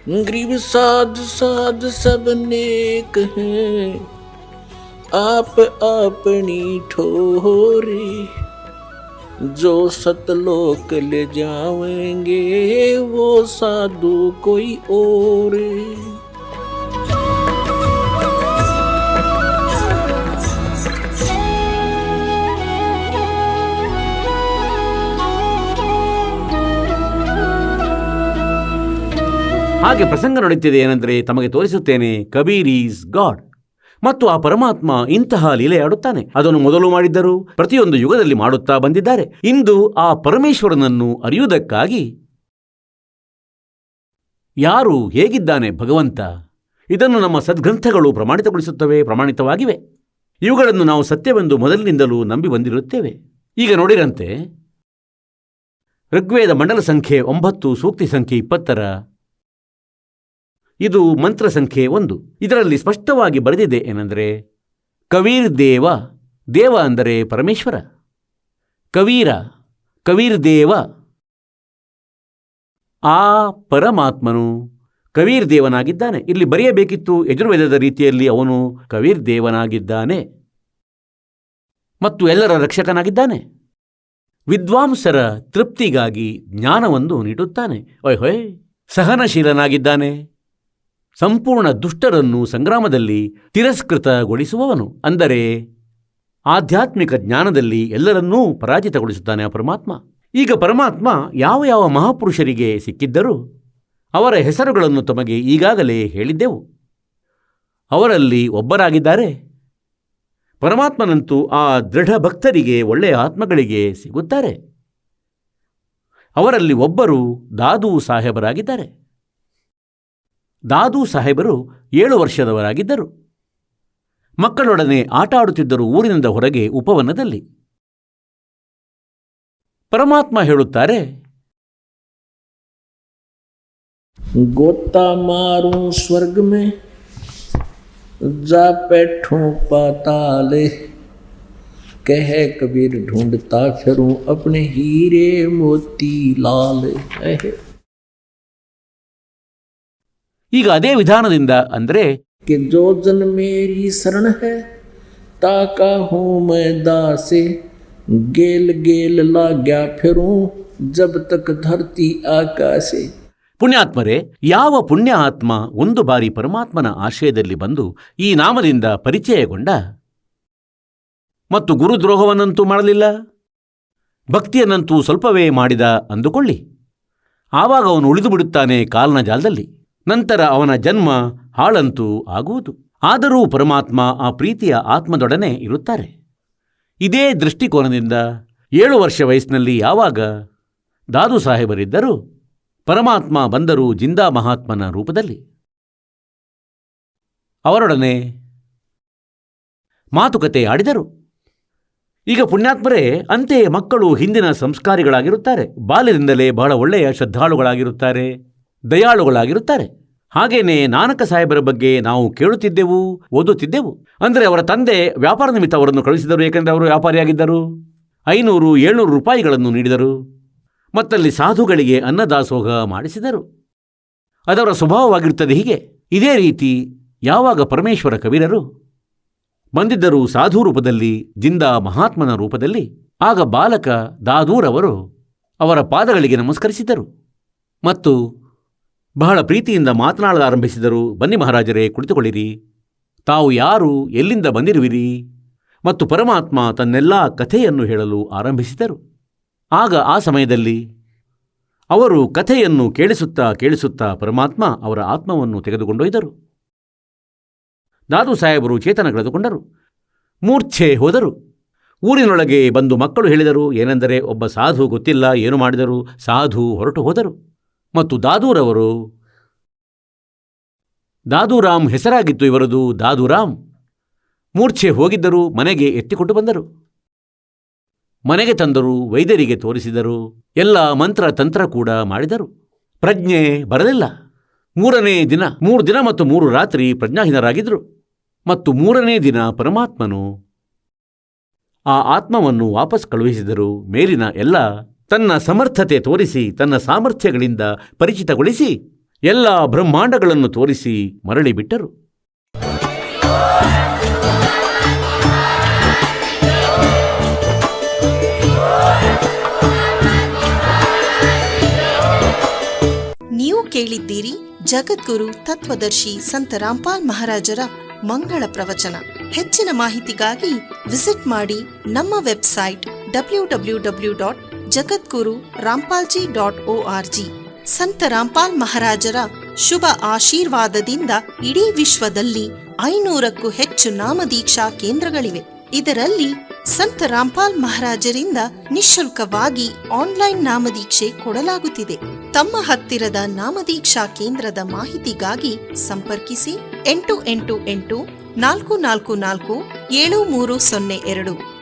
गरीब साध साध सब नेक हैं, आप अपनी ठोरी, जो सतलोक ले जावेंगे वो साधु कोई और। ಹಾಗೆ ಪ್ರಸಂಗ ನಡೆಯುತ್ತಿದೆ ಏನೆಂದರೆ, ತಮಗೆ ತೋರಿಸುತ್ತೇನೆ, ಕಬೀರ್ ಈಸ್ ಗಾಡ್. ಮತ್ತು ಆ ಪರಮಾತ್ಮ ಇಂತಹ ಲೀಲೆ ಆಡುತ್ತಾನೆ. ಅದನ್ನು ಮೊದಲು ಮಾಡಿದ್ದರು, ಪ್ರತಿಯೊಂದು ಯುಗದಲ್ಲಿ ಮಾಡುತ್ತಾ ಬಂದಿದ್ದಾರೆ. ಇಂದು ಆ ಪರಮೇಶ್ವರನನ್ನು ಅರಿಯುವುದಕ್ಕಾಗಿ ಯಾರು ಹೇಗಿದ್ದಾನೆ ಭಗವಂತ, ಇದನ್ನು ನಮ್ಮ ಸದ್ಗ್ರಂಥಗಳು ಪ್ರಮಾಣಿತವಾಗಿವೆ. ಇವುಗಳನ್ನು ನಾವು ಸತ್ಯವೆಂದು ಮೊದಲಿನಿಂದಲೂ ನಂಬಿ ಬಂದಿರುತ್ತೇವೆ. ಈಗ ನೋಡಿರಂತೆ, ಋಗ್ವೇದ ಮಂಡಲ ಸಂಖ್ಯೆ 9 ಸೂಕ್ತಿ ಸಂಖ್ಯೆ 20 ಇದು ಮಂತ್ರ ಸಂಖ್ಯೆ 1. ಇದರಲ್ಲಿ ಸ್ಪಷ್ಟವಾಗಿ ಬರೆದಿದೆ ಏನೆಂದರೆ, ಕಬೀರ್ ದೇವ, ದೇವ ಅಂದರೆ ಪರಮೇಶ್ವರ, ಕಬೀರ್ ದೇವ, ಆ ಪರಮಾತ್ಮನು ಕಬೀರ್ ದೇವನಾಗಿದ್ದಾನೆ. ಇಲ್ಲಿ ಬರೆಯಬೇಕಿತ್ತು ಯಜುರ್ವೇದದ ರೀತಿಯಲ್ಲಿ, ಅವನು ಕಬೀರ್ ದೇವನಾಗಿದ್ದಾನೆ ಮತ್ತು ಎಲ್ಲರ ರಕ್ಷಕನಾಗಿದ್ದಾನೆ. ವಿದ್ವಾಂಸರ ತೃಪ್ತಿಗಾಗಿ ಜ್ಞಾನವನ್ನು ನೀಡುತ್ತಾನೆ. ಸಹನಶೀಲನಾಗಿದ್ದಾನೆ. ಸಂಪೂರ್ಣ ದುಷ್ಟರನ್ನು ಸಂಗ್ರಾಮದಲ್ಲಿ ತಿರಸ್ಕೃತಗೊಳಿಸುವವನು, ಅಂದರೆ ಆಧ್ಯಾತ್ಮಿಕ ಜ್ಞಾನದಲ್ಲಿ ಎಲ್ಲರನ್ನೂ ಪರಾಜಿತಗೊಳಿಸುತ್ತಾನೆ ಆ ಪರಮಾತ್ಮ. ಈಗ ಪರಮಾತ್ಮ ಯಾವ ಯಾವ ಮಹಾಪುರುಷರಿಗೆ ಸಿಕ್ಕಿದ್ದರೂ ಅವರ ಹೆಸರುಗಳನ್ನು ತಮಗೆ ಈಗಾಗಲೇ ಹೇಳಿದ್ದೆವು. ಅವರಲ್ಲಿ ಒಬ್ಬರಾಗಿದ್ದಾರೆ. ಪರಮಾತ್ಮನಂತೂ ಆ ದೃಢ ಭಕ್ತರಿಗೆ, ಒಳ್ಳೆಯ ಆತ್ಮಗಳಿಗೆ ಸಿಗುತ್ತಾರೆ. ಅವರಲ್ಲಿ ಒಬ್ಬರು ದಾದೂ ಸಾಹೇಬರಾಗಿದ್ದಾರೆ. ದಾದೂ ಸಾಹೇಬರು 7 ವರ್ಷದವರಾಗಿದ್ದರು. ಮಕ್ಕಳೊಡನೆ ಆಟ ಆಡುತ್ತಿದ್ದರು ಊರಿನಿಂದ ಹೊರಗೆ ಉಪವನದಲ್ಲಿ. ಪರಮಾತ್ಮ ಹೇಳುತ್ತಾರೆ, गोता मारूं स्वर्ग में, जा बैठूं पाताले, कह कबीर ढूंढता फिरूं अपने हीरे मोती लाल। ಈಗ ಅದೇ ವಿಧಾನದಿಂದ, ಅಂದರೆ कि जो जन मेरी शरण है, ताका हूँ मैं दासे, गेल गेल लाग्या फिरूं जब तक धरती आकाशे। ಪುಣ್ಯಾತ್ಮರೇ, ಯಾವ ಪುಣ್ಯ ಆತ್ಮ ಒಂದು ಬಾರಿ ಪರಮಾತ್ಮನ ಆಶ್ರಯದಲ್ಲಿ ಬಂದು ಈ ನಾಮದಿಂದ ಪರಿಚಯಗೊಂಡ ಮತ್ತು ಗುರುದ್ರೋಹವನ್ನಂತೂ ಮಾಡಲಿಲ್ಲ, ಭಕ್ತಿಯನ್ನಂತೂ ಸ್ವಲ್ಪವೇ ಮಾಡಿದ ಅಂದುಕೊಳ್ಳಿ, ಆವಾಗ ಅವನು ಉಳಿದು ಬಿಡುತ್ತಾನೆ ಕಾಲನ ಜಾಲದಲ್ಲಿ. ನಂತರ ಅವನ ಜನ್ಮ ಹಾಳಂತೂ ಆಗುವುದು. ಆದರೂ ಪರಮಾತ್ಮ ಆ ಪ್ರೀತಿಯ ಆತ್ಮದೊಡನೆ ಇರುತ್ತಾರೆ. ಇದೇ ದೃಷ್ಟಿಕೋನದಿಂದ 7 ವರ್ಷ ವಯಸ್ಸಿನಲ್ಲಿ ಯಾವಾಗ ದಾದೂ ಸಾಹೇಬರಿದ್ದರು, ಪರಮಾತ್ಮ ಬಂದರು ಜಿಂದಾ ಮಹಾತ್ಮನ ರೂಪದಲ್ಲಿ. ಅವರೊಡನೆ ಮಾತುಕತೆ ಆಡಿದರು. ಈಗ ಪುಣ್ಯಾತ್ಮರೇ, ಅಂತೆಯೇ ಮಕ್ಕಳು ಹಿಂದಿನ ಸಂಸ್ಕಾರಿಗಳಾಗಿರುತ್ತಾರೆ. ಬಾಲ್ಯದಿಂದಲೇ ಬಹಳ ಒಳ್ಳೆಯ ಶ್ರದ್ಧಾಳುಗಳಾಗಿರುತ್ತಾರೆ, ದಯಾಳುಗಳಾಗಿರುತ್ತಾರೆ. ಹಾಗೇನೆ ನಾನಕ ಸಾಹೇಬರ ಬಗ್ಗೆ ನಾವು ಕೇಳುತ್ತಿದ್ದೆವು, ಓದುತ್ತಿದ್ದೆವು. ಅಂದರೆ ಅವರ ತಂದೆ ವ್ಯಾಪಾರ ನಿಮಿತ್ತ ಅವರನ್ನು ಕಳುಹಿಸಿದರು. ಏಕೆಂದರೆ ಅವರು ವ್ಯಾಪಾರಿಯಾಗಿದ್ದರು. 500-700 ರೂಪಾಯಿಗಳನ್ನು ನೀಡಿದರು. ಮತ್ತಲ್ಲಿ ಸಾಧುಗಳಿಗೆ ಅನ್ನದಾಸೋಹ ಮಾಡಿಸಿದರು. ಅದವರ ಸ್ವಭಾವವಾಗಿರುತ್ತದೆ. ಹೀಗೆ ಇದೇ ರೀತಿ ಯಾವಾಗ ಪರಮೇಶ್ವರ ಕಬೀರರು ಬಂದಿದ್ದರು ಸಾಧು ರೂಪದಲ್ಲಿ, ಜಿಂದಾ ಮಹಾತ್ಮನ ರೂಪದಲ್ಲಿ, ಆಗ ಬಾಲಕ ದಾದೂರವರು ಅವರ ಪಾದಗಳಿಗೆ ನಮಸ್ಕರಿಸಿದರು ಮತ್ತು ಬಹಳ ಪ್ರೀತಿಯಿಂದ ಮಾತನಾಡಲಾರಂಭಿಸಿದರು. ಬನ್ನಿ ಮಹಾರಾಜರೇ, ಕುಳಿತುಕೊಳ್ಳಿರಿ. ತಾವು ಯಾರು, ಎಲ್ಲಿಂದ ಬಂದಿರುವಿರಿ? ಮತ್ತು ಪರಮಾತ್ಮ ತನ್ನೆಲ್ಲ ಕಥೆಯನ್ನು ಹೇಳಲು ಆರಂಭಿಸಿದರು. ಆಗ ಆ ಸಮಯದಲ್ಲಿ ಅವರು ಕಥೆಯನ್ನು ಕೇಳಿಸುತ್ತಾ ಪರಮಾತ್ಮ ಅವರ ಆತ್ಮವನ್ನು ತೆಗೆದುಕೊಂಡೊಯ್ದರು. ದಾದೂ ಸಾಹೇಬರು ಚೇತನ ಕಳೆದುಕೊಂಡರು, ಮೂರ್ಛೆ ಹೋದರು. ಊರಿನೊಳಗೆ ಬಂದು ಮಕ್ಕಳು ಹೇಳಿದರು ಏನೆಂದರೆ, ಒಬ್ಬ ಸಾಧು ಗೊತ್ತಿಲ್ಲ ಏನು ಮಾಡಿದರು, ಸಾಧು ಹೊರಟು ಹೋದರು. ಮತ್ತು ದಾದೂರಾಮ್ ಹೆಸರಾಗಿತ್ತು ಇವರದು, ದಾದೂರಾಮ್. ಮೂರ್ಛೆ ಹೋಗಿದ್ದರು. ಮನೆಗೆ ಎತ್ತಿಕೊಂಡು ಬಂದರು. ಮನೆಗೆ ತಂದರು, ವೈದ್ಯರಿಗೆ ತೋರಿಸಿದರು, ಎಲ್ಲ ಮಂತ್ರ ತಂತ್ರ ಕೂಡ ಮಾಡಿದರು. ಪ್ರಜ್ಞೆ ಬರಲಿಲ್ಲ. 3ನೇ ದಿನ 3 ದಿನ ಮತ್ತು 3 ರಾತ್ರಿ ಪ್ರಜ್ಞಾಹೀನರಾಗಿದ್ದರು. ಮತ್ತು 3ನೇ ದಿನ ಪರಮಾತ್ಮನು ಆ ಆತ್ಮವನ್ನು ವಾಪಸ್ ಕಳುಹಿಸಿದರು. ಮೇಲಿನ ಎಲ್ಲ ತನ್ನ ಸಮರ್ಥತೆ ತೋರಿಸಿ, ತನ್ನ ಸಾಮರ್ಥ್ಯಗಳಿಂದ ಪರಿಚಿತಗೊಳಿಸಿ, ಎಲ್ಲ ಬ್ರಹ್ಮಾಂಡಗಳನ್ನು ತೋರಿಸಿ ಮರಳಿಬಿಟ್ಟರು. ನೀವು ಕೇಳಿದ್ದೀರಿ ಜಗದ್ಗುರು ತತ್ವದರ್ಶಿ ಸಂತ ರಾಮ್ಪಾಲ್ ಮಹಾರಾಜರ ಮಂಗಳ ಪ್ರವಚನ. ಹೆಚ್ಚಿನ ಮಾಹಿತಿಗಾಗಿ ವಿಸಿಟ್ ಮಾಡಿ ನಮ್ಮ ವೆಬ್ಸೈಟ್ www.jagadguru-rampalji.org. ಸಂತ ರಾಮ್ಪಾಲ್ ಮಹಾರಾಜರ ಶುಭ ಆಶೀರ್ವಾದದಿಂದ ಇಡೀ ವಿಶ್ವದಲ್ಲಿ 500ಕ್ಕೂ ಹೆಚ್ಚು ನಾಮದೀಕ್ಷಾ ಕೇಂದ್ರಗಳಿವೆ. ಇದರಲ್ಲಿ ಸಂತ ರಾಮ್ಪಾಲ್ ಮಹಾರಾಜರಿಂದ ನಿಶುಲ್ಕವಾಗಿ ಆನ್ಲೈನ್ ನಾಮದೀಕ್ಷೆ ಕೊಡಲಾಗುತ್ತಿದೆ. ತಮ್ಮ ಹತ್ತಿರದ ನಾಮದೀಕ್ಷಾ ಕೇಂದ್ರದ ಮಾಹಿತಿಗಾಗಿ ಸಂಪರ್ಕಿಸಿ 888 444 7302.